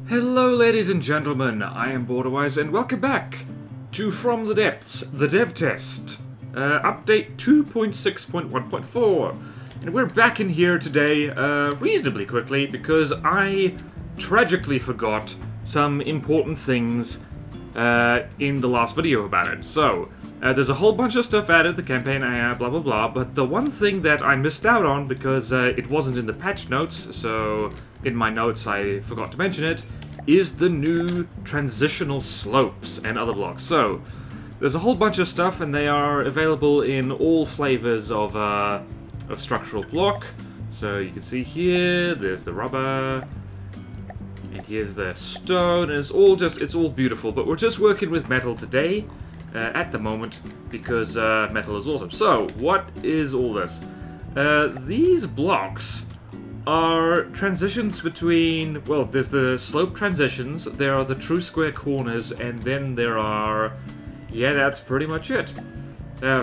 Hello ladies and gentlemen, I am BorderWise and welcome back to From the Depths, the Devtest, update 2.6.1.4. And we're back in here today reasonably quickly because I tragically forgot some important things in the last video about it. So, there's a whole bunch of stuff added, the campaign, blah blah blah, but the one thing that I missed out on because it wasn't in the patch notes, so in my notes I forgot to mention it, is the new transitional slopes and other blocks. So, there's a whole bunch of stuff and they are available in all flavors of structural block. So you can see here, there's the rubber, and here's the stone, and it's all beautiful, but we're just working with metal today, at the moment, because metal is awesome. So, what is all this? These blocks are transitions between, well, there's the slope transitions, there are the true square corners, and then there are, yeah, that's pretty much it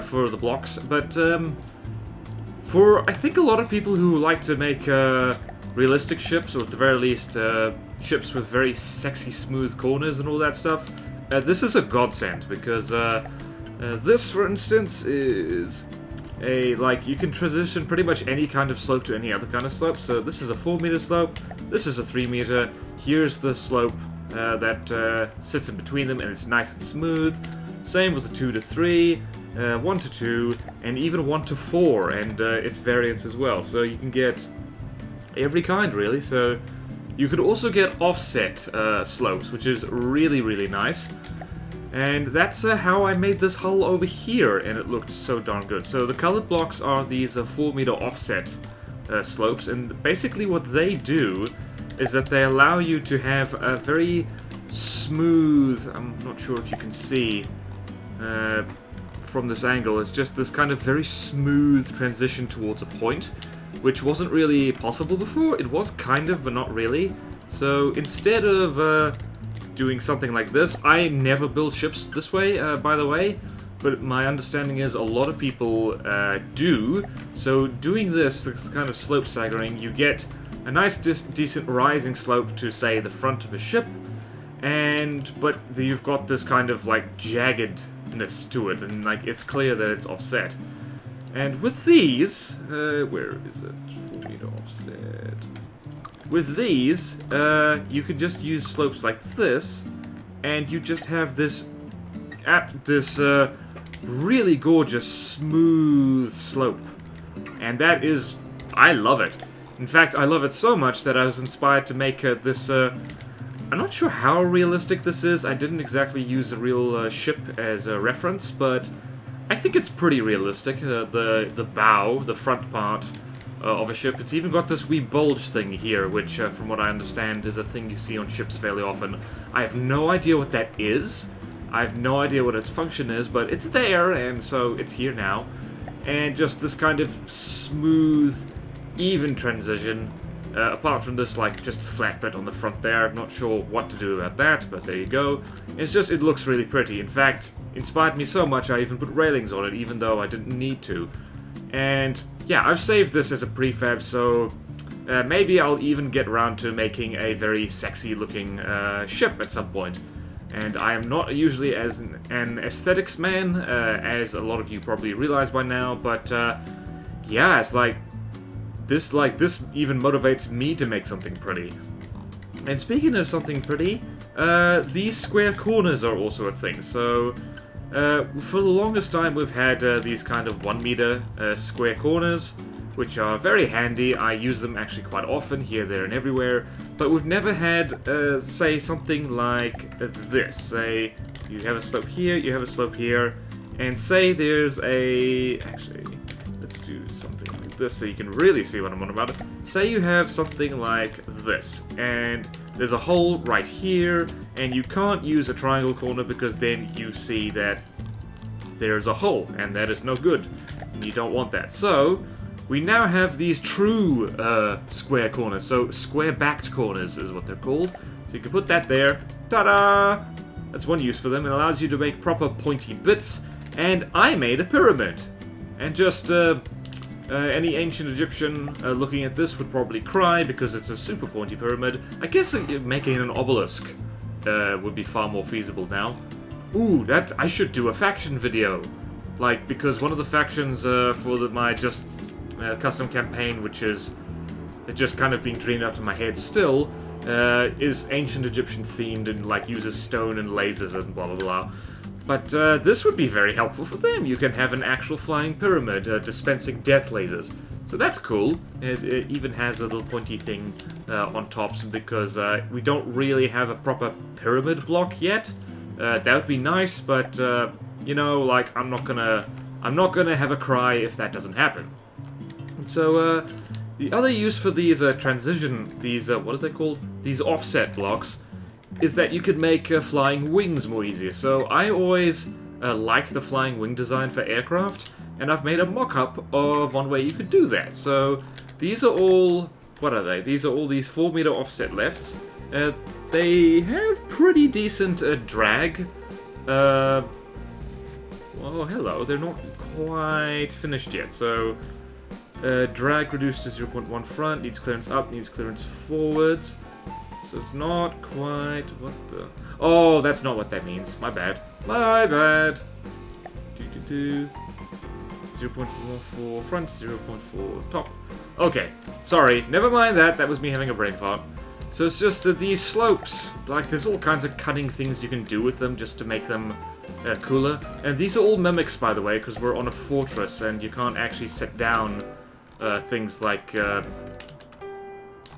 for the blocks. But for, I think, a lot of people who like to make realistic ships, or at the very least ships with very sexy smooth corners and all that stuff, this is a godsend, because this, for instance, is you can transition pretty much any kind of slope to any other kind of slope. So this is a 4 meter slope, this is a 3 meter, here's the slope that sits in between them, and it's nice and smooth. Same with the 2 to 3, 1 to 2, and even 1 to 4, and its variants as well. So you can get every kind, really. So you could also get offset slopes, which is really, really nice. And that's how I made this hull over here, and it looked so darn good. So the colored blocks are these 4 meter offset slopes, and basically what they do is that they allow you to have a very smooth, I'm not sure if you can see from this angle, it's just this kind of very smooth transition towards a point, which wasn't really possible before. It was kind of, but not really. So instead of doing something like this, I never build ships this way, by the way, but my understanding is a lot of people do. So doing this kind of slope staggering, you get a nice decent rising slope to, say, the front of a ship, but you've got this kind of like jaggedness to it, and like it's clear that it's offset. And with these, where is it? 4 meter offset. With these, you can just use slopes like this, and you just have this really gorgeous, smooth slope. And that is, I love it. In fact, I love it so much that I was inspired to make this, I'm not sure how realistic this is. I didn't exactly use a real ship as a reference, but I think it's pretty realistic. The bow, the front part of a ship, it's even got this wee bulge thing here, which, from what I understand, is a thing you see on ships fairly often. I have no idea what that is. I have no idea what its function is, but it's there, and so it's here now. And just this kind of smooth, even transition. Apart from this, like, just flat bit on the front there. I'm not sure what to do about that, but there you go. It's just, it looks really pretty. In fact, inspired me so much I even put railings on it, even though I didn't need to. And yeah, I've saved this as a prefab, so maybe I'll even get around to making a very sexy looking ship at some point. And I am not usually as an aesthetics man, as a lot of you probably realize by now, but yeah, it's like this even motivates me to make something pretty. And speaking of something pretty, these square corners are also a thing. So for the longest time we've had these kind of 1 meter square corners, which are very handy. I use them actually quite often, here, there, and everywhere. But we've never had, say, something like this. Say, you have a slope here, you have a slope here, and say there's a... Actually, let's do something like this so you can really see what I'm on about. Say you have something like this, and there's a hole right here, and you can't use a triangle corner because then you see that there's a hole, and that is no good, and you don't want that. So we now have these true square corners, so square-backed corners is what they're called. So you can put that there, ta-da! That's one use for them. It allows you to make proper pointy bits, and I made a pyramid. And just Any ancient Egyptian looking at this would probably cry because it's a super pointy pyramid. I guess making an obelisk would be far more feasible now. Ooh, I should do a faction video. Like, because one of the factions for my custom campaign, which is just kind of being dreamed up in my head still, is ancient Egyptian themed and like uses stone and lasers and blah blah blah. But this would be very helpful for them. You can have an actual flying pyramid dispensing death lasers. So that's cool. It even has a little pointy thing on top, because we don't really have a proper pyramid block yet. That would be nice, but you know, like I'm not gonna have a cry if that doesn't happen. And so the other use for these what are they called? These offset blocks, is that you could make flying wings more easier. So I always like the flying wing design for aircraft, and I've made a mock-up of one way you could do that. So these are all, what are they? These are all these 4-meter offset lefts. They have pretty decent drag. Oh, hello, they're not quite finished yet. So drag reduced to 0.1 front, needs clearance up, needs clearance forwards. So it's not quite, what the... Oh, that's not what that means. My bad. My bad. 0.44 front, 0.4 top. Okay, sorry. Never mind that. That was me having a brain fart. So it's just that these slopes, like there's all kinds of cutting things you can do with them just to make them cooler. And these are all mimics, by the way, because we're on a fortress and you can't actually set down things like...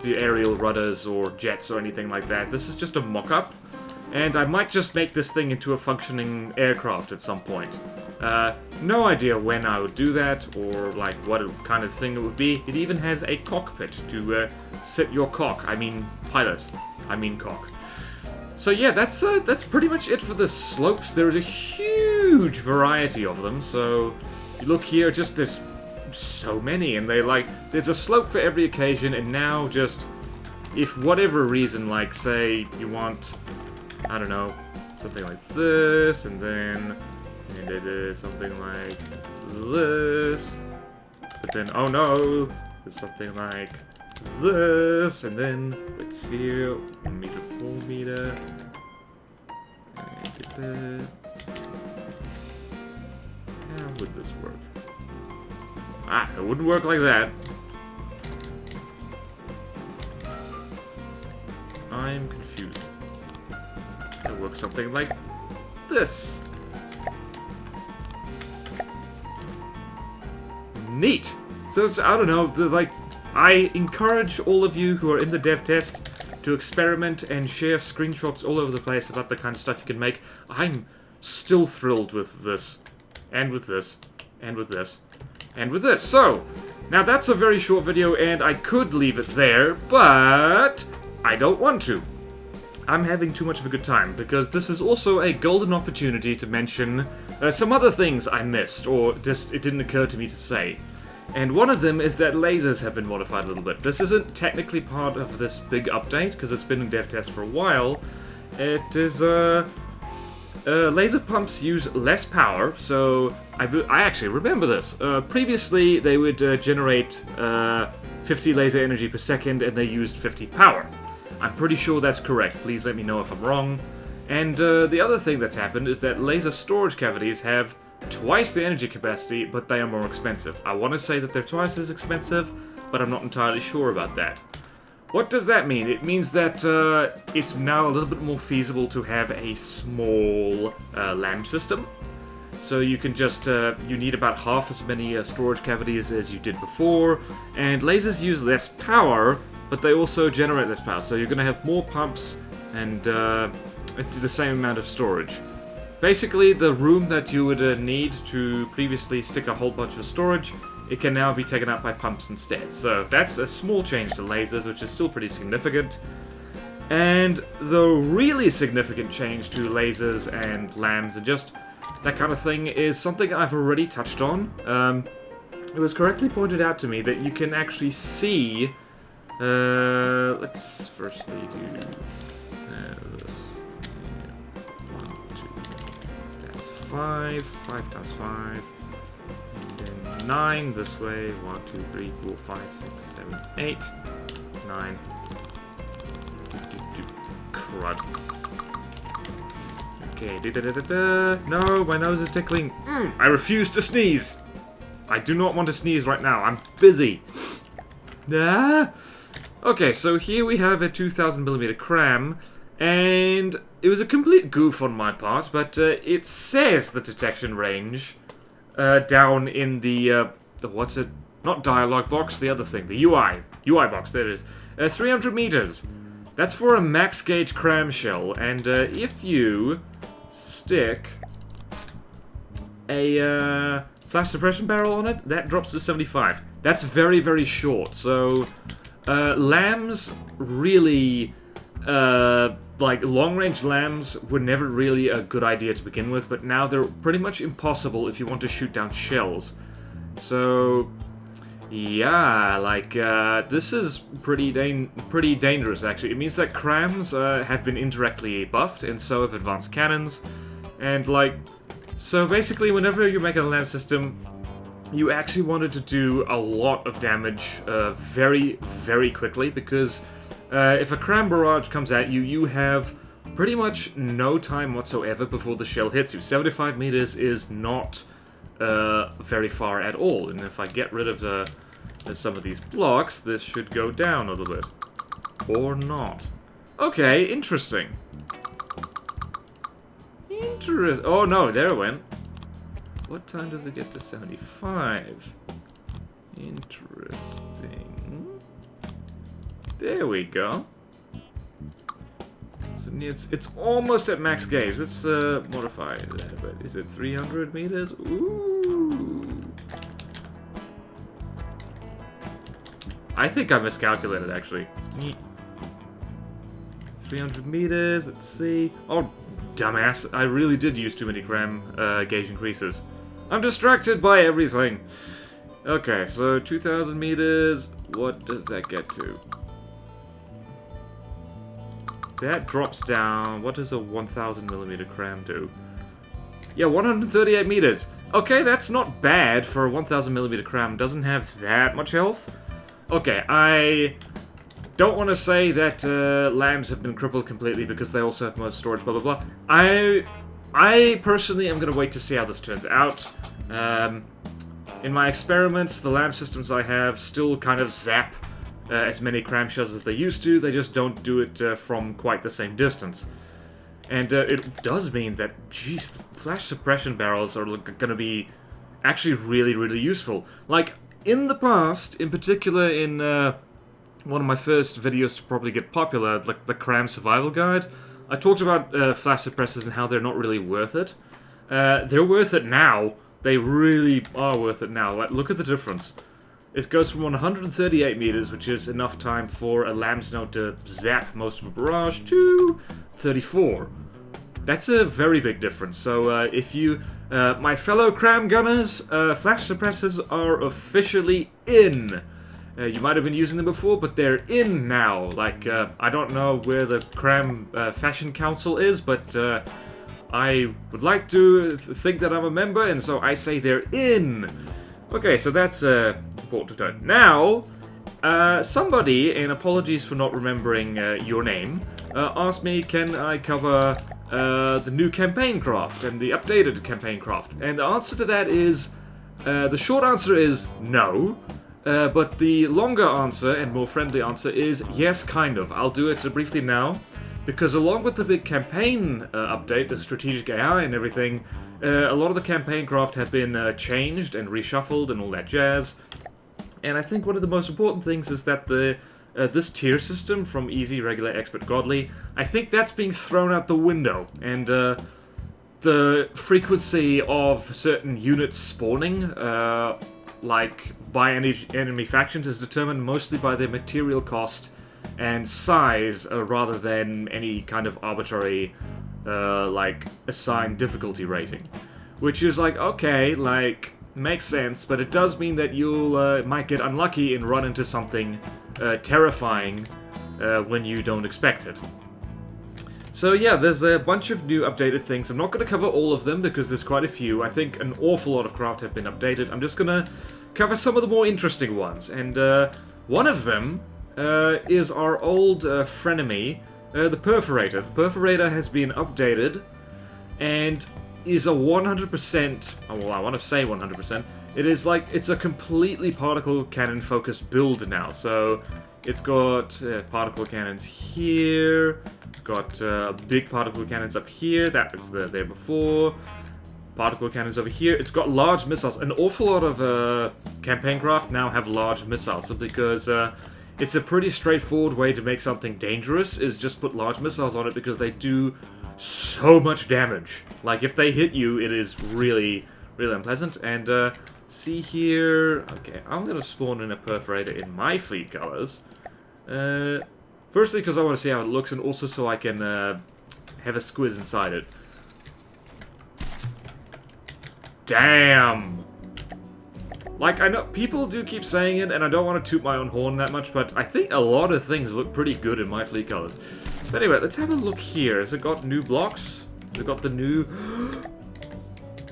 the aerial rudders or jets or anything like that. This is just a mock-up, and I might just make this thing into a functioning aircraft at some point. No idea when I would do that, or like what kind of thing it would be. It even has a cockpit to sit your cock. I mean pilot. I mean cock. So yeah, that's pretty much it for the slopes. There's a huge variety of them, so you look here, just there's so many, and there's a slope for every occasion. And now just, if whatever reason, like say you want, I don't know, something like this, and then something like this, but then oh no, there's something like this, and then let's see, 1 meter, 4 meter, and get that. How would this work? It wouldn't work like that. I'm confused. It works something like this. Neat! So it's, I don't know, I encourage all of you who are in the dev test to experiment and share screenshots all over the place about the kind of stuff you can make. I'm still thrilled with this, and with this, and with this. And with this. So, now that's a very short video, and I could leave it there, but I don't want to. I'm having too much of a good time, because this is also a golden opportunity to mention some other things I missed, or just it didn't occur to me to say. And one of them is that lasers have been modified a little bit. This isn't technically part of this big update, because it's been in dev test for a while. It is, laser pumps use less power, so I actually remember this. Previously, they would generate 50 laser energy per second, and they used 50 power. I'm pretty sure that's correct. Please let me know if I'm wrong. And the other thing that's happened is that laser storage cavities have twice the energy capacity, but they are more expensive. I want to say that they're twice as expensive, but I'm not entirely sure about that. What does that mean? It means that it's now a little bit more feasible to have a small LAM system. So you can just, you need about half as many storage cavities as you did before, and lasers use less power, but they also generate less power. So you're going to have more pumps and the same amount of storage. Basically, the room that you would need to previously stick a whole bunch of storage, it can now be taken up by pumps instead. So that's a small change to lasers, which is still pretty significant. And the really significant change to lasers and LAMs and just that kind of thing is something I've already touched on. It was correctly pointed out to me that you can actually see... let's firstly do this. 1, 2. That's 5. 5 times 5. And then 9 this way. 1, 2, 3, 4, 5, 6, 7, 8, 9. Crud. Okay, no, my nose is tickling. I refuse to sneeze. I do not want to sneeze right now. I'm busy. Okay, so here we have a 2000mm cram, and it was a complete goof on my part, but it says the detection range down in the what's it? Not dialogue box, the other thing, the UI box. There it is. 300 meters. That's for a max gauge cram shell, and if you stick a flash suppression barrel on it, that drops to 75. That's very, very short. So lambs really, like long-range lambs were never really a good idea to begin with, but now they're pretty much impossible if you want to shoot down shells. So yeah, like this is pretty dangerous actually. It means that CRAMS have been indirectly buffed, and so have advanced cannons. And like, so basically whenever you make a lamb system, you actually wanted to do a lot of damage very, very quickly, because if a cram barrage comes at you, you have pretty much no time whatsoever before the shell hits you. 75 meters is not very far at all, and if I get rid of some of these blocks, this should go down a little bit. Or not. Okay, interesting. Oh no, there it went. What time does it get to 75? Interesting. There we go. So it's almost at max gauge. Let's modify that a bit. Is it 300 meters? Ooh. I think I miscalculated, actually. 300 meters, let's see. Oh, dumbass. I really did use too many cram gauge increases. I'm distracted by everything. Okay, so 2,000 meters. What does that get to? That drops down. What does a 1,000mm cram do? Yeah, 138 meters. Okay, that's not bad for a 1,000mm cram. Doesn't have that much health. Okay, I don't want to say that lambs have been crippled completely because they also have more storage, blah, blah, blah. I personally am going to wait to see how this turns out. In my experiments, the lamb systems I have still kind of zap as many cram shells as they used to. They just don't do it from quite the same distance. And it does mean that, geez, flash suppression barrels are going to be actually really, really useful. Like, in the past, in particular in one of my first videos to probably get popular, like the CRAMS survival guide, I talked about flash suppressors and how they're not really worth it. They're worth it now. They really are worth it now. Like, look at the difference. It goes from 138 meters, which is enough time for a lamb's note to zap most of a barrage, to 34. That's a very big difference. So if you, my fellow cram gunners, flash suppressors are officially in. You might have been using them before, but they're in now. Like, I don't know where the Cram Fashion Council is, but I would like to think that I'm a member, and so I say they're in. Okay, so that's important to know. Now, somebody, and apologies for not remembering your name, asked me, can I cover the new campaign craft and the updated campaign craft? And the answer to that is, the short answer is no. But the longer answer and more friendly answer is yes, kind of. I'll do it briefly now, because along with the big campaign update, the strategic AI and everything, a lot of the campaign craft have been changed and reshuffled and all that jazz. And I think one of the most important things is that this tier system from easy, regular, expert, godly, I think that's being thrown out the window. And the frequency of certain units spawning, like by enemy factions, is determined mostly by their material cost and size, rather than any kind of arbitrary, like, assigned difficulty rating. Which is like, okay, like, makes sense, but it does mean that you'll might get unlucky and run into something terrifying when you don't expect it. So yeah, there's a bunch of new updated things. I'm not going to cover all of them because there's quite a few. I think an awful lot of craft have been updated. I'm just going to cover some of the more interesting ones. And one of them is our old frenemy, the Perforator. The Perforator has been updated and is a 100%, well, I want to say 100%, it is like, it's a completely particle cannon focused build now. So it's got particle cannons here, it's got big particle cannons up here, that was there before, particle cannons over here, it's got large missiles. An awful lot of campaign craft now have large missiles, because it's a pretty straightforward way to make something dangerous, is just put large missiles on it because they do so much damage. Like, if they hit you, it is really, really unpleasant. And, see here... Okay, I'm gonna spawn in a Perforator in my fleet colors. Firstly, because I want to see how it looks, and also so I can, have a squiz inside it. Damn! Like, I know people do keep saying it, and I don't want to toot my own horn that much, but I think a lot of things look pretty good in my fleet colors. But anyway, let's have a look here. Has it got new blocks? Has it got the new...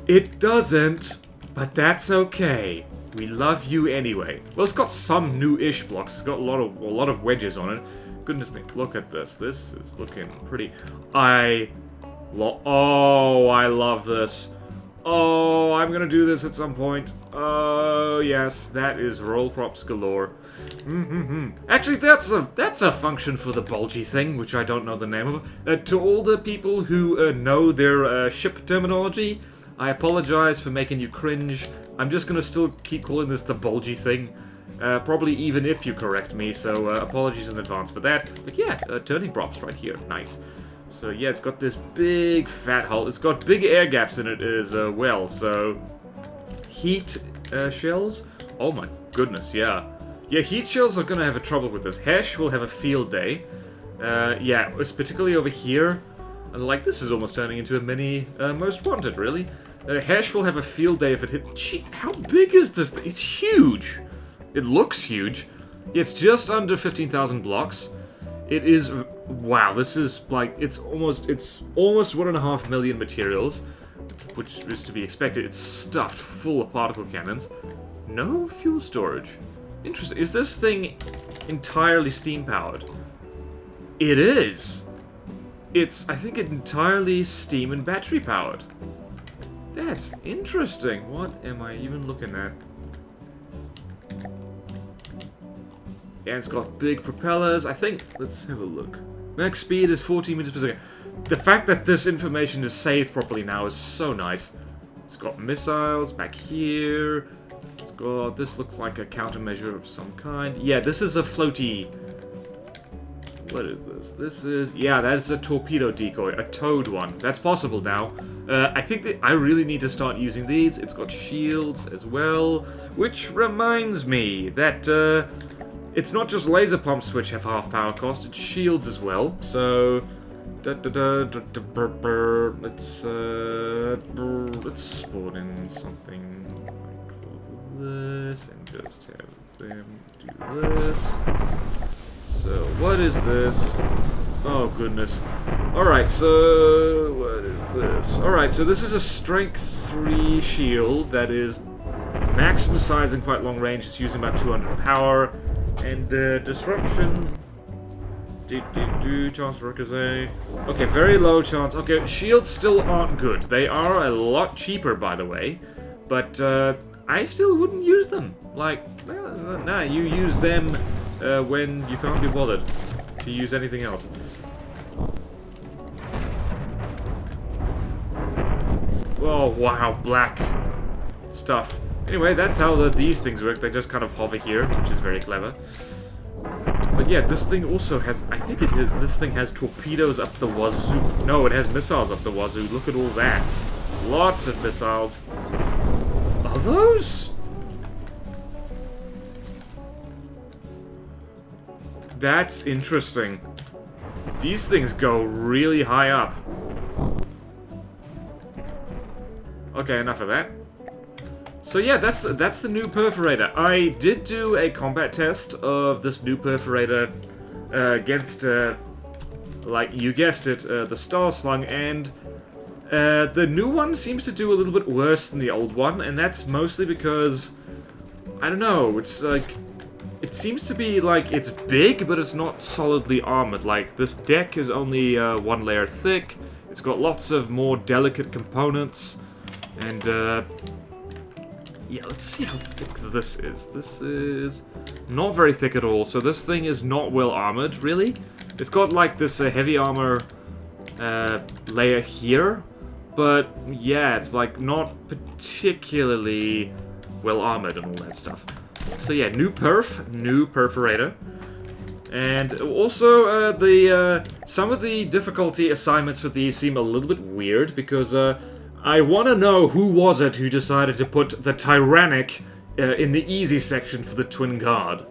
It doesn't, but that's okay. We love you anyway. Well, it's got some new-ish blocks. It's got a lot of wedges on it. Goodness me, look at this. This is looking pretty... Oh, I love this. Oh, I'm gonna do this at some point. Oh, yes, that is roll props galore. Actually, that's a function for the bulgy thing, which I don't know the name of. To all the people who know their ship terminology, I apologize for making you cringe. I'm just gonna still keep calling this the bulgy thing. Probably even if you correct me, so apologies in advance for that. But yeah, turning props right here, nice. So yeah, it's got this big fat hull. It's got big air gaps in it as well, so... Heat shells? Oh my goodness, yeah. Yeah, heat shells are gonna have a trouble with this. Hesh will have a field day. Yeah, it's particularly over here. And like, this is almost turning into a mini Most Wanted, really. Hesh will have a field day if it hit... Gee, how big is this thing? It's huge! It looks huge. It's just under 15,000 blocks. It is... Wow, this is like... It's almost 1.5 million materials, which is to be expected. It's stuffed full of particle cannons. No fuel storage. Interesting. Is this thing entirely steam-powered? It is! It's, I think, entirely steam and battery-powered. That's interesting. What am I even looking at? Yeah, it's got big propellers. I think... Let's have a look. Max speed is 14 meters per second. The fact that this information is saved properly now is so nice. It's got missiles back here. It's got... This looks like a countermeasure of some kind. Yeah, this is a floaty... What is this? This is... Yeah, that is a torpedo decoy. A towed one. That's possible now. I think that I really need to start using these. It's got shields as well. Which reminds me that... It's not just laser pumps which have half power cost, it's shields as well. So, let's spawn in something like this and just have them do this. So, what is this? Oh goodness. Alright, so what is this? Alright, so this is a strength 3 shield that is maximum size and quite long range. It's using about 200 power. And disruption. Chance ricochet. Okay, very low chance. Okay, shields still aren't good. They are a lot cheaper, by the way. But I still wouldn't use them. Like, nah, you use them when you can't be bothered to use anything else. Oh, wow, black stuff. Anyway, that's how these things work. They just kind of hover here, which is very clever. But yeah, this thing also has... I think this thing has torpedoes up the wazoo. No, it has missiles up the wazoo. Look at all that. Lots of missiles. Are those? That's interesting. These things go really high up. Okay, enough of that. So yeah, that's the new Perforator. I did do a combat test of this new Perforator against Like, you guessed it, the Star Slung, and the new one seems to do a little bit worse than the old one, and that's mostly because, I don't know, it's like, it seems to be like it's big, but it's not solidly armored. Like, this deck is only 1 layer thick, it's got lots of more delicate components, and yeah, let's see how thick this is. This is not very thick at all, so this thing is not well armored, really. It's got like this heavy armor layer here, but yeah, it's like not particularly well armored and all that stuff. So yeah, new perf, new perforator. And also, some of the difficulty assignments for these seem a little bit weird, because I want to know who was it who decided to put the Tyrannic in the easy section for the Twin Guard.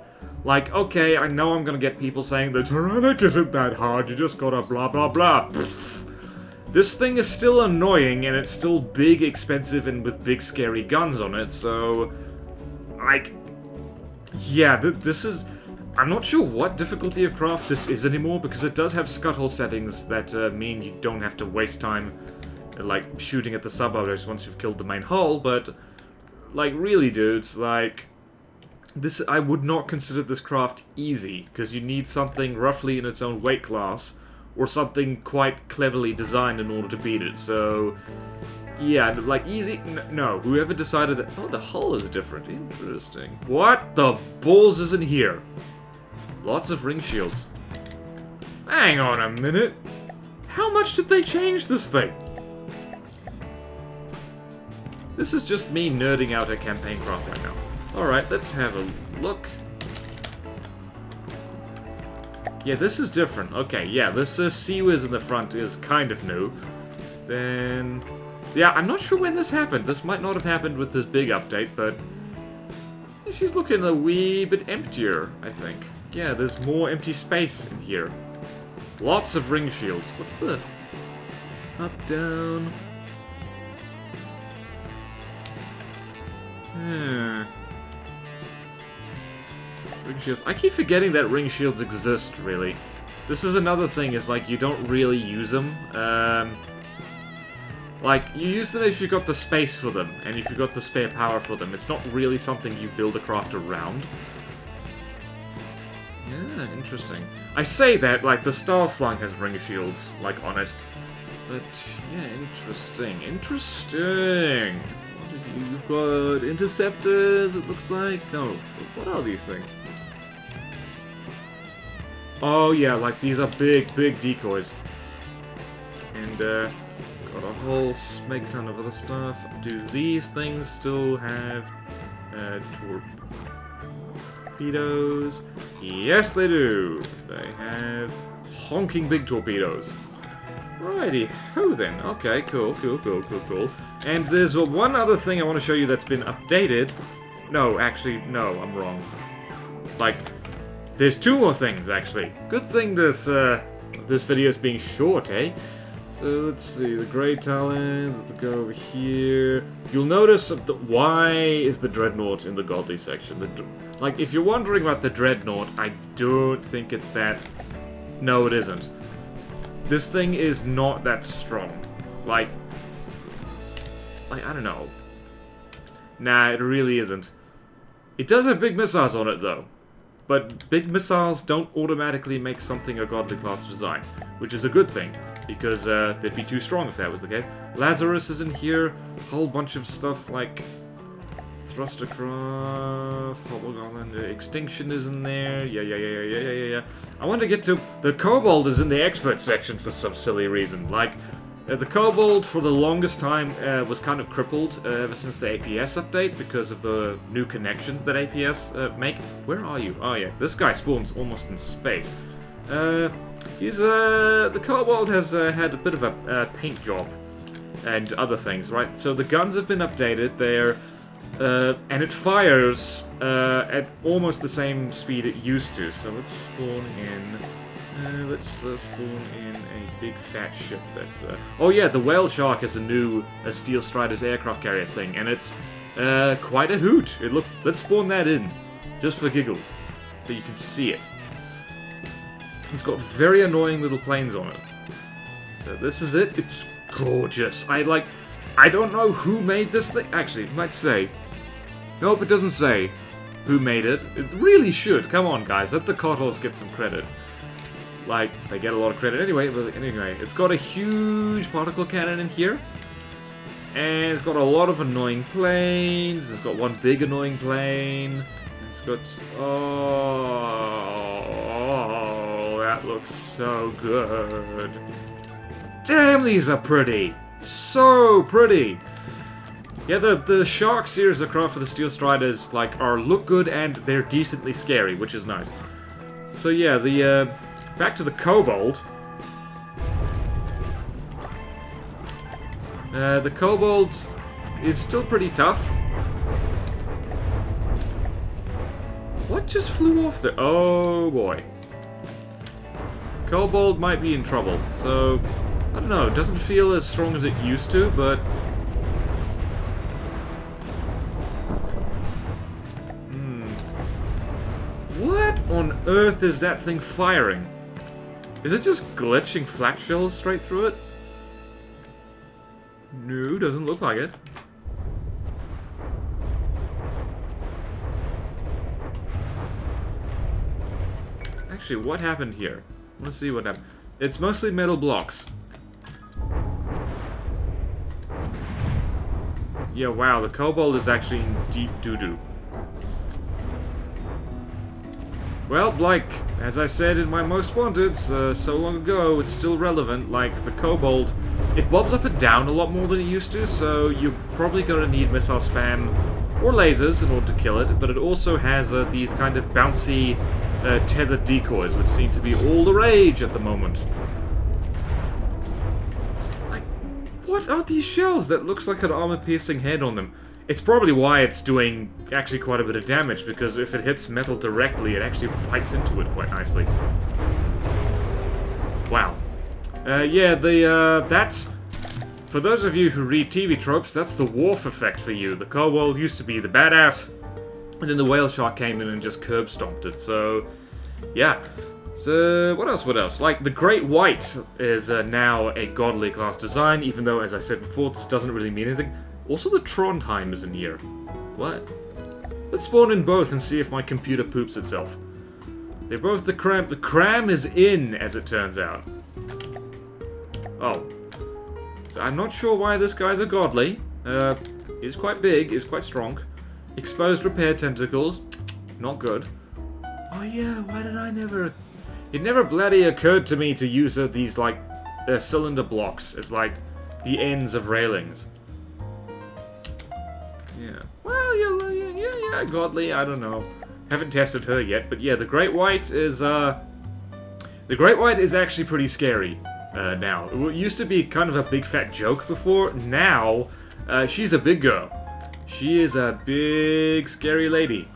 Like, okay, I know I'm gonna get people saying the Tyrannic isn't that hard, you just gotta blah blah blah. This thing is still annoying, and it's still big, expensive, and with big scary guns on it, so... like... yeah, this is... I'm not sure what difficulty of craft this is anymore, because it does have scuttle settings that mean you don't have to waste time like shooting at the sub-objects once you've killed the main hull, but like really dudes, like this, I would not consider this craft easy, because you need something roughly in its own weight class, or something quite cleverly designed in order to beat it, so yeah, like easy, no, whoever decided that, oh, the hull is different, interesting. What the balls is in here? Lots of ring shields. Hang on a minute. How much did they change this thing? This is just me nerding out at campaign craft right now. Alright, let's have a look. Yeah, this is different. Okay, yeah, this Sea-Wiz in the front is kind of new. Then... yeah, I'm not sure when this happened. This might not have happened with this big update, but... she's looking a wee bit emptier, I think. Yeah, there's more empty space in here. Lots of ring shields. What's the... up, down... ring shields. I keep forgetting that ring shields exist, really. This is another thing, is like, you don't really use them. Like, you use them if you've got the space for them, and if you've got the spare power for them. It's not really something you build a craft around. Yeah, interesting. I say that, like, the Star Slung has ring shields, like, on it. But, yeah, interesting. Interesting! What have you? You've got interceptors, it looks like? No. What are these things? Oh, yeah, like, these are big, big decoys. And, got a whole smeg ton of other stuff. Do these things still have, torpedoes? Yes, they do! They have honking big torpedoes. Righty ho then. Okay, cool. And there's one other thing I want to show you that's been updated. No, actually, no, I'm wrong. Like, there's 2 more things, actually. Good thing this video is being short, eh? So, let's see, the Grey Talons, let's go over here. You'll notice why is the Dreadnought in the Godly section? Like, if you're wondering about the Dreadnought, I don't think it's that... no, it isn't. This thing is not that strong. Like, I don't know. Nah, it really isn't. It does have big missiles on it, though. But big missiles don't automatically make something a godly class design, which is a good thing, because they'd be too strong if that was the case. Lazarus is in here, a whole bunch of stuff like Thrustercraft, Extinction is in there, yeah. I want to get to... the Kobold is in the expert section for some silly reason, like... the Kobold, for the longest time, was kind of crippled ever since the APS update because of the new connections that APS make. Where are you? Oh yeah, this guy spawns almost in space. The Kobold has had a bit of a paint job and other things, right? So the guns have been updated. They're and it fires at almost the same speed it used to. So let's spawn in. Let's spawn in a big fat ship that's... oh yeah, the Whale Shark is a new Steel Strider's aircraft carrier thing, and it's quite a hoot. It looks... let's spawn that in, just for giggles, so you can see it. It's got very annoying little planes on it. So this is it. It's gorgeous. I don't know who made this thing. Actually, it might say. Nope, it doesn't say who made it. It really should. Come on, guys. Let the Kotos get some credit. Like, they get a lot of credit anyway, but anyway. It's got a huge particle cannon in here. And it's got a lot of annoying planes. It's got one big annoying plane. It's got... Oh, that looks so good. Damn, these are pretty. So pretty. Yeah, the Shark series of craft for the Steel Striders, like, look good and they're decently scary, which is nice. So yeah, the, back to the Kobold. The Kobold is still pretty tough. What just flew off there? Oh boy. Kobold might be in trouble, so... I don't know, it doesn't feel as strong as it used to, but... What on earth is that thing firing? Is it just glitching flak shells straight through it? No, doesn't look like it. Actually, what happened here? Let's see what happened. It's mostly metal blocks. Yeah, wow, the Kobold is actually in deep doo-doo. Well, like, as I said in my Most Wanted so long ago, it's still relevant. Like, the Kobold, it bobs up and down a lot more than it used to, so you're probably going to need missile spam or lasers in order to kill it, but it also has these kind of bouncy tethered decoys, which seem to be all the rage at the moment. Like, what are these shells that looks like an armor-piercing head on them? It's probably why it's doing actually quite a bit of damage, because if it hits metal directly, it actually bites into it quite nicely. Wow. Yeah, that's... For those of you who read TV tropes, that's the Worf effect for you. The Kobold used to be the badass, and then the whale shark came in and just curb stomped it, so... Yeah. So, what else? Like, the Great White is now a godly class design, even though, as I said before, this doesn't really mean anything. Also, the Trondheim is in here. What? Let's spawn in both and see if my computer poops itself. They're both the CRAM. The CRAM is in, as it turns out. Oh. So I'm not sure why this guy's a godly. Is quite big, is quite strong. Exposed repair tentacles. Not good. Oh yeah, why did I never... It never bloody occurred to me to use these, like, cylinder blocks as, like, the ends of railings. Yeah. Well, yeah, godly, I don't know. Haven't tested her yet, but yeah, the Great White is, The Great White is actually pretty scary, now. It used to be kind of a big fat joke before. Now, she's a big girl. She is a big, scary lady.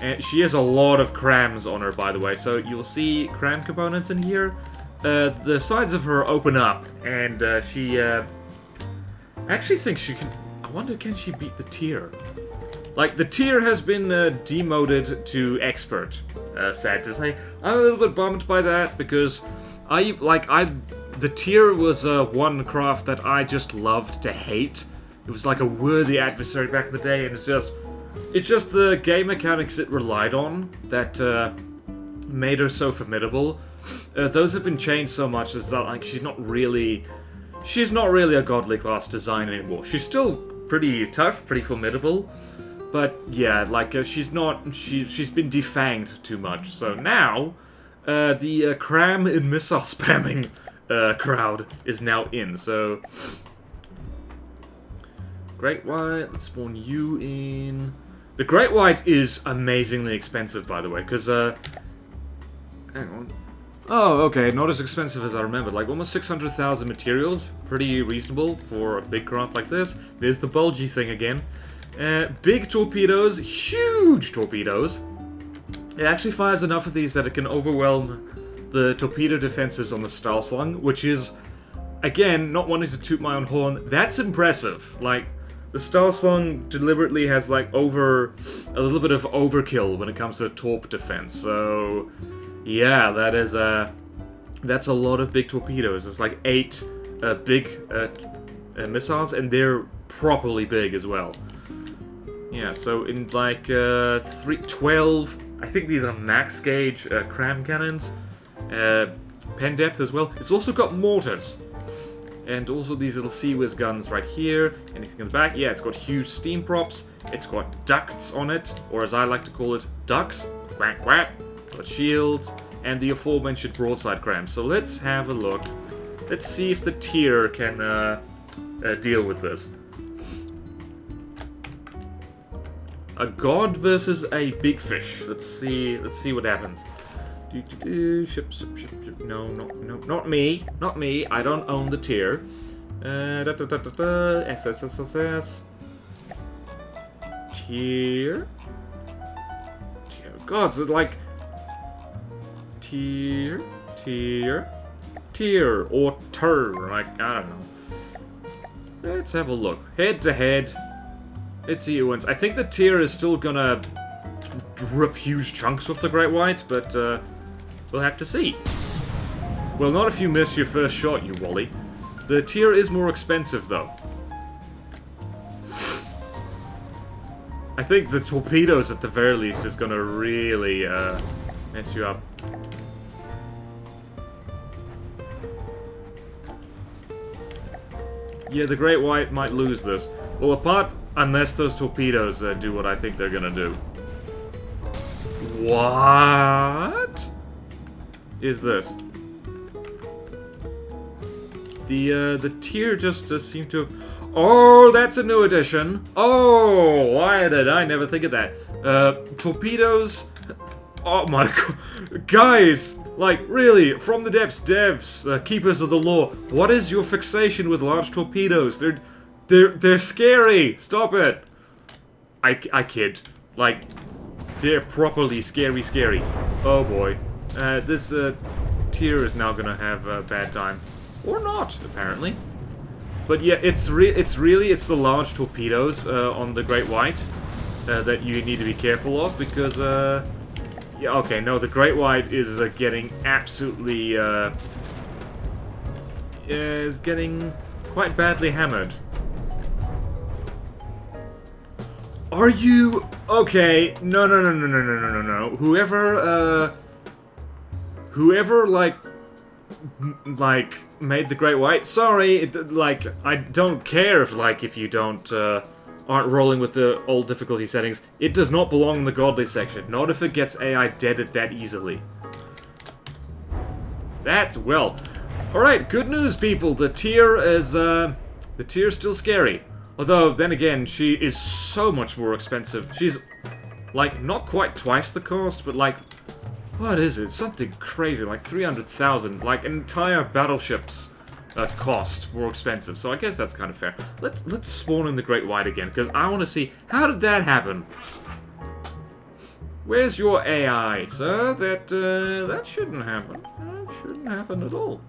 And she has a lot of CRAMS on her, by the way, so you'll see CRAM components in here. The sides of her open up, and she, I actually think she can... I wonder, can she beat the tier? Like, the tier has been demoted to expert, sad to say. I'm a little bit bummed by that, because the tier was one craft that I just loved to hate. It was like a worthy adversary back in the day, and it's just the game mechanics it relied on that made her so formidable. Those have been changed so much as that, like, she's not really a godly class design anymore. She's still pretty tough, pretty formidable, but yeah, like, she's been defanged too much. So now, the CRAM and missile spamming crowd is now in, so... Great White, let's spawn you in. The Great White is amazingly expensive, by the way, because, hang on. Oh, okay, not as expensive as I remembered. Like, almost 600,000 materials. Pretty reasonable for a big craft like this. There's the bulgy thing again. Big torpedoes, huge torpedoes. It actually fires enough of these that it can overwhelm the torpedo defenses on the Star Slung, which is, again, not wanting to toot my own horn, that's impressive. Like, the Star Slung deliberately has, like, a little bit of overkill when it comes to torp defense, so... Yeah, that is That's a lot of big torpedoes. It's like 8 big missiles, and they're properly big as well. Yeah, so in like 12, I think these are max gauge cram cannons, pen depth as well. It's also got mortars, and also these little sea whiz guns right here. Anything in the back? Yeah, it's got huge steam props. It's got ducts on it, or as I like to call it, ducks. Quack quack. Got shields and the aforementioned broadside crams. So let's have a look. Let's see if the tier can deal with this. A god versus a big fish. Let's see what happens. Ship. No, not me. Not me. I don't own the tier. SSSSS. Tier. Gods, it's like tier, or tur. Like, I don't know. Let's have a look. Head to head. Let's see who wins. I think the tier is still gonna rip huge chunks off the Great White, but we'll have to see. Well, not if you miss your first shot, you wally. The tier is more expensive, though. I think the torpedoes, at the very least, is gonna really mess you up. Yeah, the Great White might lose this. Well, unless those torpedoes do what I think they're gonna do. What is this? The tier just seemed to... Oh, that's a new addition. Oh, why did I never think of that? Torpedoes. Oh my god. Guys, like, really, from the depths, devs, keepers of the law, what is your fixation with large torpedoes? They're scary. Stop it. I kid. Like, they're properly scary. Oh boy. This tier is now gonna have a bad time. Or not, apparently. But yeah, it's the large torpedoes on the Great White that you need to be careful of, because yeah, okay, no, the Great White is getting absolutely is getting quite badly hammered. Are you okay? No. Whoever like made the Great White. Sorry, like, I don't care if you don't aren't rolling with the old difficulty settings. It does not belong in the godly section. Not if it gets AI deaded that easily. That's well. All right, good news, people. The tier's still scary. Although then again, she is so much more expensive. She's like not quite twice the cost, but like, what is it? Something crazy, like 300,000, like an entire battleship's cost more expensive. So I guess that's kind of fair. Let's spawn in the Great White again, because I want to see how did that happen. Where's your AI, sir? That shouldn't happen. That shouldn't happen at all.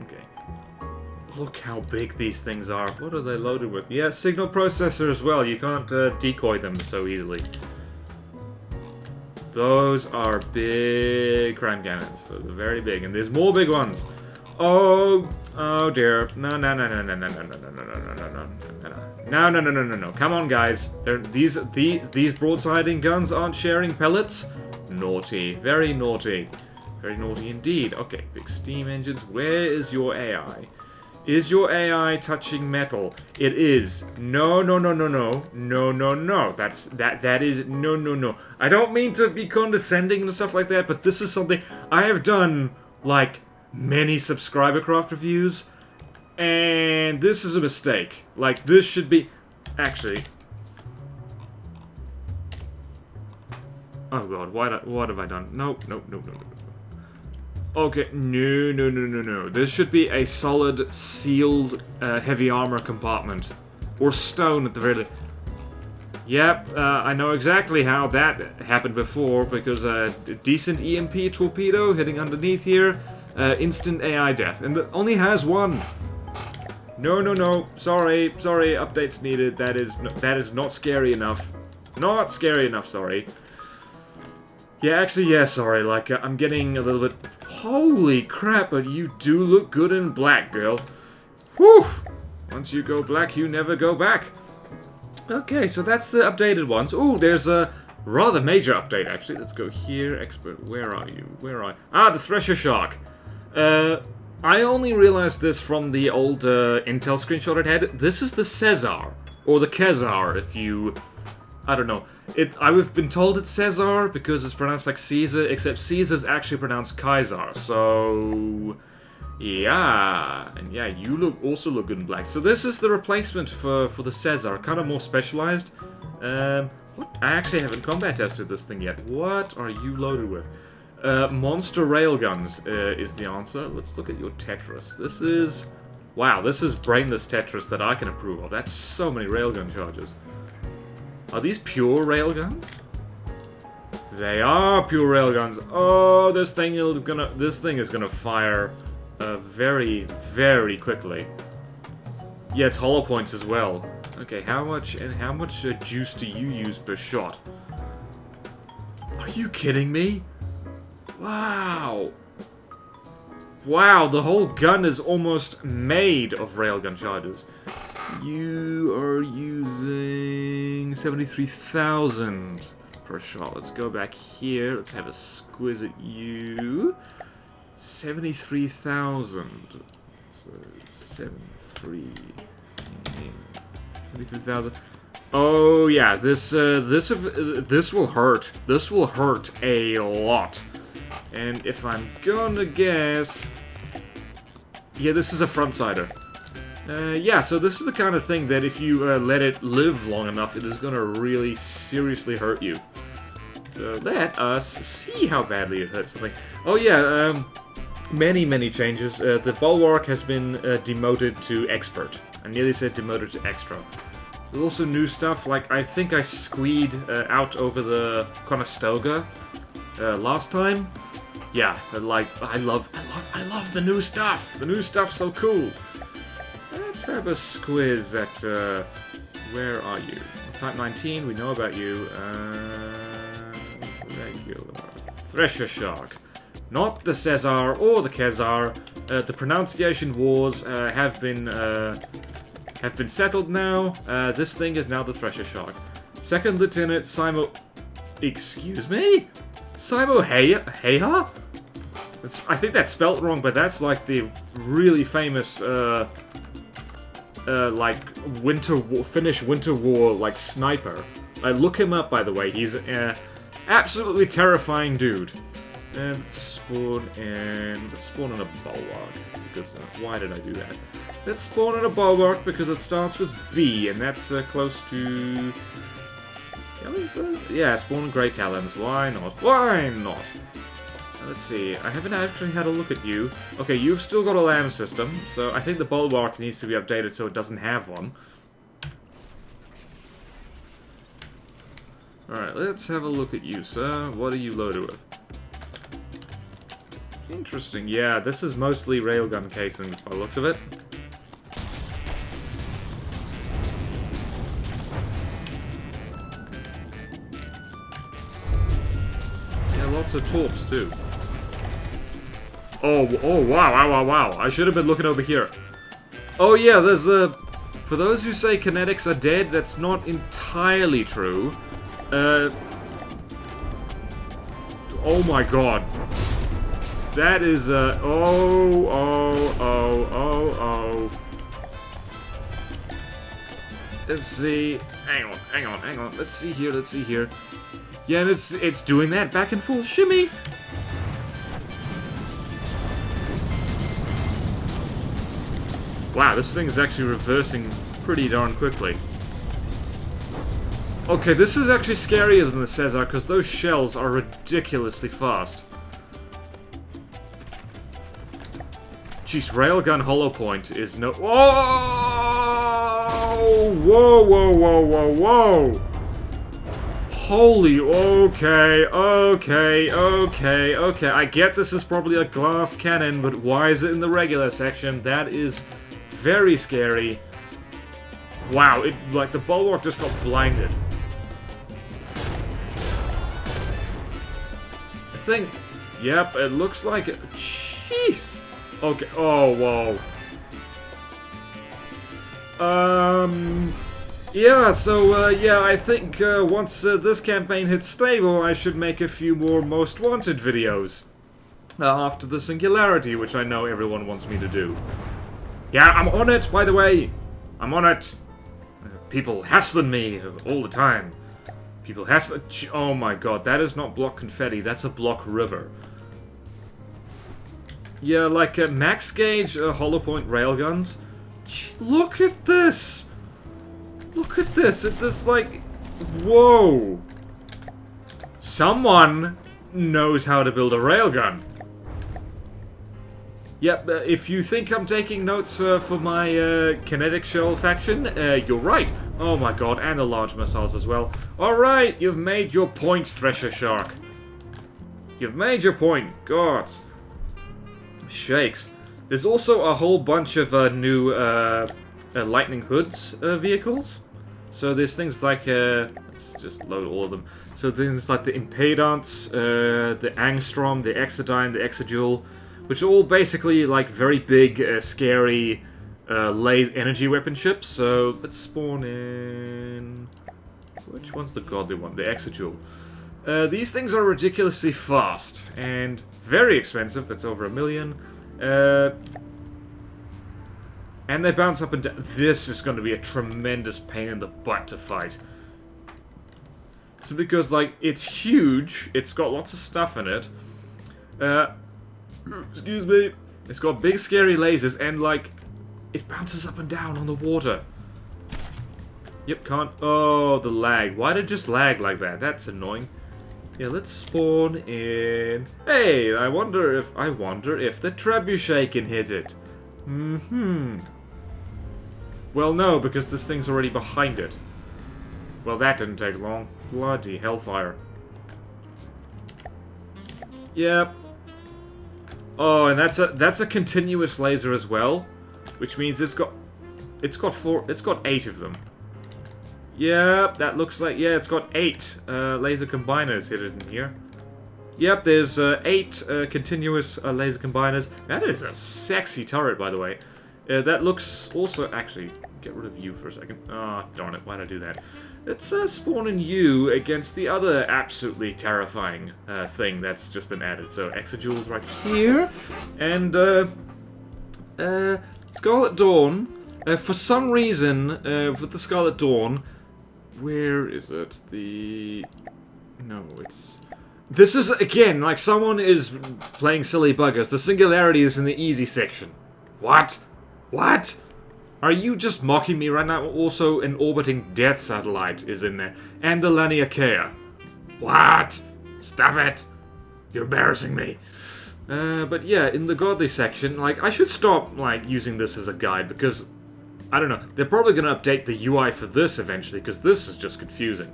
Okay. Look how big these things are. What are they loaded with? Yeah, signal processor as well. You can't decoy them so easily. Those are big crime cannons. Those are very big, and there's more big ones. Oh dear. No. Come on, guys. These broadsiding guns aren't sharing pellets. Naughty. Very naughty. Very naughty indeed. Okay, big steam engines. Where is your AI? Is your AI touching metal? It is. No. That is no. I don't mean to be condescending and stuff like that, but this is something I have done, like, many subscriber craft reviews, and this is a mistake. Like, this should be... Actually... Oh god, what have I done? No. Okay, no. This should be a solid, sealed, heavy armor compartment. Or stone, at the very least. Yep, I know exactly how that happened before, because a decent EMP torpedo hitting underneath here, instant AI death. And it only has one. No. Sorry, updates needed. That is not scary enough. Not scary enough, sorry. Yeah, actually, yeah, sorry, like, I'm getting a little bit... Holy crap, but you do look good in black, girl. Whew! Once you go black, you never go back. Okay, so that's the updated ones. Ooh, there's a rather major update, actually. Let's go here, expert. Where are you? Where are you? Ah, the Thresher Shark. I only realized this from the old Intel screenshot it had. This is the Caesar, or the Kezar, if you... I don't know. I've been told it's Caesar because it's pronounced like Caesar, except Caesar's actually pronounced Kaiser. So, yeah, and yeah, you also look good in black. So this is the replacement for the Caesar, kind of more specialized. What? I actually haven't combat tested this thing yet. What are you loaded with? Monster railguns is the answer. Let's look at your Tetris. This is, wow, this is brainless Tetris that I can approve of. That's so many railgun charges. Are these pure railguns? They are pure railguns. Oh, this thing is gonna fire very, very quickly. Yeah, it's hollow points as well. Okay, how much juice do you use per shot? Are you kidding me? Wow. Wow, the whole gun is almost made of railgun charges. You are using 73,000 per shot. Let's go back here. Let's have a squiz at you. 73,000. So 73,000. Oh yeah, this will hurt. This will hurt a lot. And if I'm gonna guess, yeah, this is a front-sider. Yeah, so this is the kind of thing that if you let it live long enough, it is gonna really seriously hurt you. So let us see how badly it hurts something. Oh yeah, many changes. The Bulwark has been demoted to Expert. I nearly said demoted to Extra. There's also new stuff, like I think I squeed out over the Conestoga last time. Yeah, like I love the new stuff. The new stuff's so cool. Let's have a squiz at, where are you? Type 19, we know about you. Regular. Thresher Shark. Not the Caesar or the Kezar. The pronunciation wars have been settled now. This thing is now the Thresher Shark. Second Lieutenant Simo... Excuse me? Simo Heha? I think that's spelt wrong, but that's like the really famous, like, Finnish Winter War, like, sniper. Look him up, by the way. He's an absolutely terrifying dude. And let's spawn in a Bulwark. Because, why did I do that? Let's spawn in a Bulwark because it starts with B, and that's close to... yeah, spawn in Grey Talons. Why not? Why not? Let's see, I haven't actually had a look at you. Okay, you've still got a LAM system, so I think the Bulwark needs to be updated so it doesn't have one. Alright, let's have a look at you, sir. What are you loaded with? Interesting, yeah, this is mostly railgun casings by the looks of it. Yeah, lots of torps too. Oh, wow. I should have been looking over here. Oh yeah, there's for those who say kinetics are dead, that's not entirely true. Oh my god. That is, oh. Let's see. Hang on. Let's see here. Yeah, and it's doing that back and forth shimmy. Wow, this thing is actually reversing pretty darn quickly. Okay, this is actually scarier than the Caesar, because those shells are ridiculously fast. Jeez, railgun hollow point is no... Oh! Whoa! Holy, okay. I get this is probably a glass cannon, but why is it in the regular section? That is very scary. Wow, like the Bulwark just got blinded. think... Yep, it looks like it. Jeez! Okay, oh, whoa. Yeah, so, yeah, I think once this campaign hits stable, I should make a few more Most Wanted videos. After the Singularity, which I know everyone wants me to do. Yeah, I'm on it, by the way! I'm on it! People hassling me all the time. People hassling... Oh my god, that is not block confetti, that's a block river. Yeah, like max gauge hollow point railguns. Look at this! Look at this! This like... Whoa! Someone knows how to build a railgun. Yep, if you think I'm taking notes for my kinetic shell faction, you're right. Oh my god, and the large missiles as well. Alright, you've made your point, Thresher Shark. You've made your point. God. Shakes. There's also a whole bunch of new Lightning Hoods vehicles. So there's things like, let's just load all of them. So things like the Impedance, the Angstrom, the Exodyne, the Exodual, which are all basically like very big, scary, energy weapon ships. So let's spawn in... Which one's the godly one? The Exodual. These things are ridiculously fast and very expensive. That's over $1 million. And they bounce up and down. This is going to be a tremendous pain in the butt to fight. So because, like, it's huge. It's got lots of stuff in it. Excuse me. It's got big, scary lasers, and, like, it bounces up and down on the water. Yep, can't... Oh, the lag. Why did it just lag like that? That's annoying. Yeah, let's spawn in... Hey, I wonder if the trebuchet can hit it. Well, no, because this thing's already behind it. Well, that didn't take long. Bloody hellfire. Yep. Oh, and that's a continuous laser as well, which means it's got 8 of them. Yep, that looks like, yeah, it's got 8 laser combiners hidden in here. Yep, there's 8 continuous laser combiners. That is a sexy turret, by the way. That looks also... Actually, get rid of you for a second. Ah, oh, darn it, why'd I do that? Let's spawn in you against the other absolutely terrifying thing that's just been added. So, Exodual's right here. And, Scarlet Dawn. For some reason, with the Scarlet Dawn... Where is it? No, it's... This is, again, like someone is playing silly buggers. The Singularity is in the easy section. What? What? Are you just mocking me right now? Also, an orbiting death satellite is in there. And the Laniakea. What? Stop it. You're embarrassing me. But yeah, in the godly section, like, I should stop, like, using this as a guide, because... I don't know, they're probably going to update the UI for this eventually, because this is just confusing.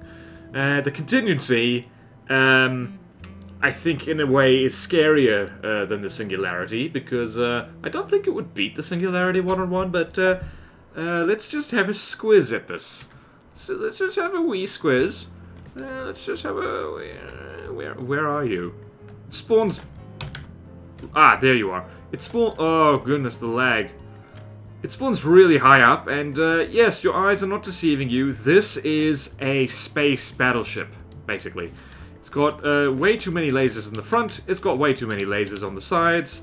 The contingency, I think in a way is scarier than the Singularity, because I don't think it would beat the Singularity one-on-one, but let's just have a squiz at this. So let's just have a wee squiz. Let's just have a... Where are you? It spawns... Ah, there you are. It spawn... Oh, goodness, the lag. It spawns really high up, and yes, your eyes are not deceiving you. This is a space battleship, basically. It's got way too many lasers in the front. It's got way too many lasers on the sides.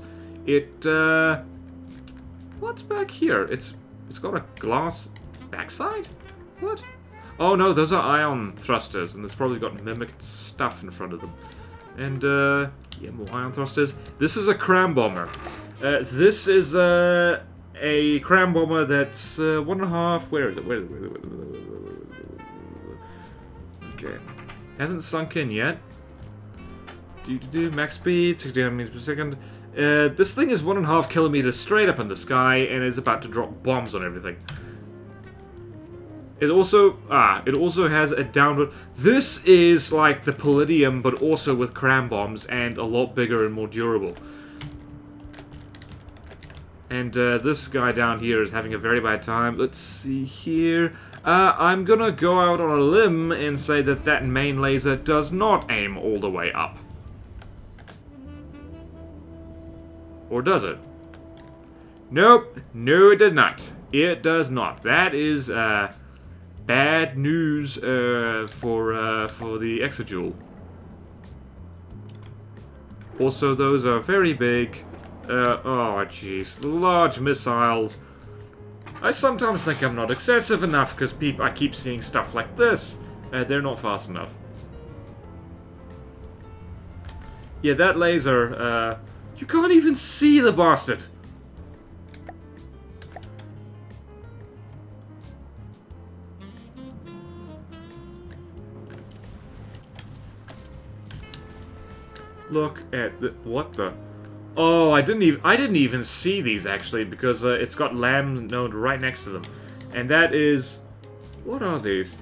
What's back here? It's got a glass backside? What? Oh no, those are ion thrusters, and it's probably got mimicked stuff in front of them. And yeah, more ion thrusters. This is a cram bomber. This is a cram bomber that's 1.5. Where is it? Where is it? Okay. Hasn't sunk in yet. Max speed, 69 meters per second. This thing is 1.5 kilometers straight up in the sky and is about to drop bombs on everything. It also has a downward... This is like the Palladium, but also with cram bombs and a lot bigger and more durable. And this guy down here is having a very bad time. Let's see here. I'm gonna go out on a limb and say that that main laser does not aim all the way up. Or does it? Nope. No, it does not. It does not. That is bad news for the Exajoule. Also, those are very big. Oh, jeez. Large missiles. I sometimes think I'm not excessive enough because I keep seeing stuff like this. They're not fast enough. Yeah, that laser, you can't even see the bastard! Look at the... what the... Oh, I didn't even see these, actually, because it's got LAM node right next to them. And that is... what are these?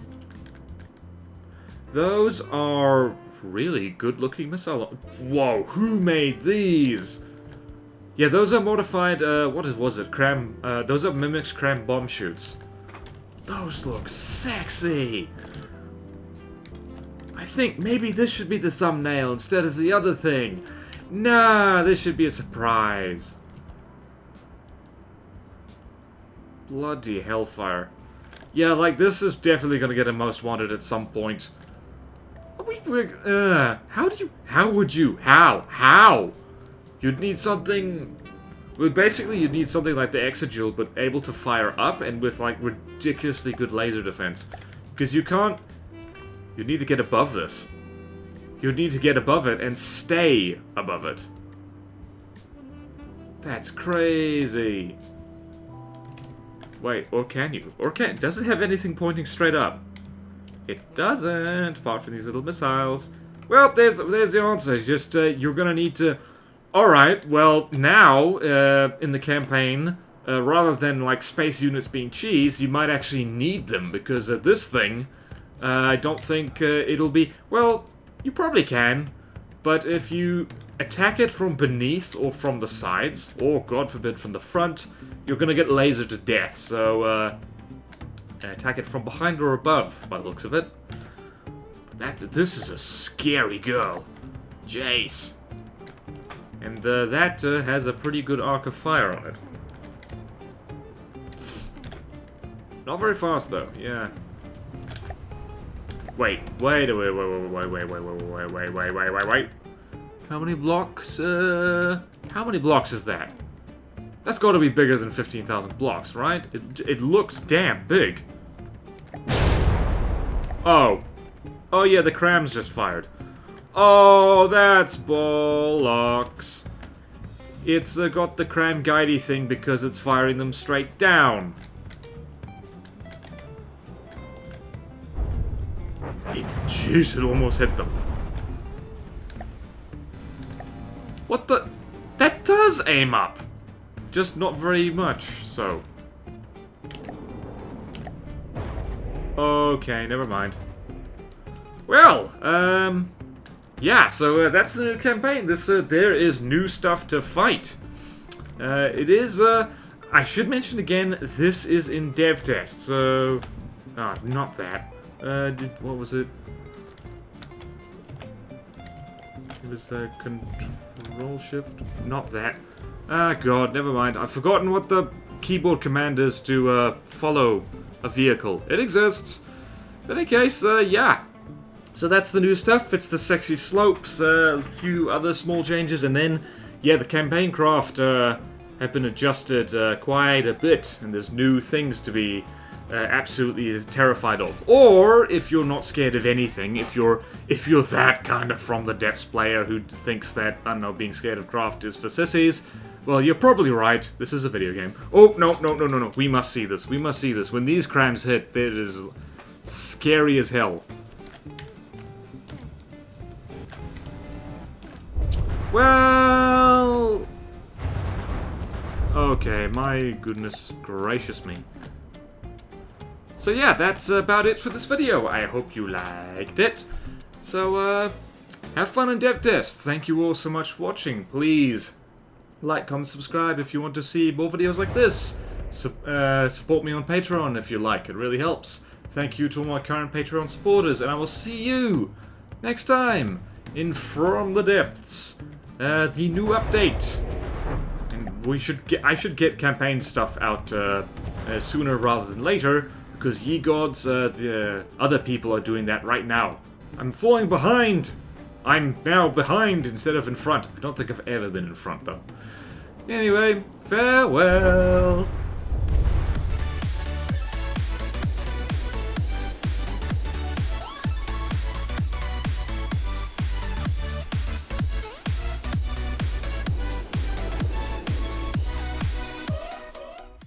Those are really good-looking missiles. Whoa, who made these? Yeah, those are modified, was it? Those are Mimic's CRAMS bomb chutes. Those look sexy! I think maybe this should be the thumbnail instead of the other thing. Nah, this should be a surprise. Bloody hellfire. Yeah, like, this is definitely gonna get a most wanted at some point. How? You'd need something... well, basically, you'd need something like the Exajoule, but able to fire up and with, like, ridiculously good laser defense. Because you can't... you need to get above this. You need to get above it and stay above it. That's crazy. Wait, or can you? Or can... does it have anything pointing straight up? It doesn't, apart from these little missiles. Well, there's the answer. Just, you're gonna need to... alright, well, now, in the campaign, rather than, like, space units being cheese, you might actually need them, because this thing, I don't think it'll be... well, you probably can, but if you attack it from beneath or from the sides, or, God forbid, from the front, you're gonna get lasered to death, so, attack it from behind or above, by the looks of it. This is a scary girl. Jace. And that has a pretty good arc of fire on it. Not very fast though, yeah. Wait. How many blocks? How many blocks is that? That's got to be bigger than 15,000 blocks, right? It looks damn big. Oh. Oh yeah, the CRAMS just fired. Oh, that's bollocks. It's got the CRAM guidey thing because it's firing them straight down. Jeez, it almost hit them. What the... that does aim up. Just not very much, so. Okay, never mind. Well, yeah, so that's the new campaign. There is new stuff to fight. It is, I should mention again, this is in Devtest, so... not that. What was it? It was, Control Shift? Not that. Ah, God, never mind. I've forgotten what the keyboard command is to, follow a vehicle. It exists. In any case, yeah. So that's the new stuff. It's the sexy slopes, a few other small changes, and then, yeah, the campaign craft, have been adjusted, quite a bit, and there's new things to be, absolutely terrified of. Or, if you're not scared of anything, if you're that kind of from the depths player who thinks that, I don't know, being scared of craft is for sissies, well, you're probably right. This is a video game. Oh, no. We must see this. We must see this. When these CRAMS hit, it is scary as hell. Well... okay, my goodness gracious me. So yeah, that's about it for this video. I hope you liked it. So, have fun in Devtest. Thank you all so much for watching. Please like, comment, subscribe if you want to see more videos like this. Support me on Patreon if you like. It really helps. Thank you to all my current Patreon supporters, and I will see you next time in From the Depths. The new update. I should get campaign stuff out sooner rather than later, because ye gods, the other people are doing that right now. I'm falling behind! I'm now behind instead of in front. I don't think I've ever been in front, though. Anyway, farewell!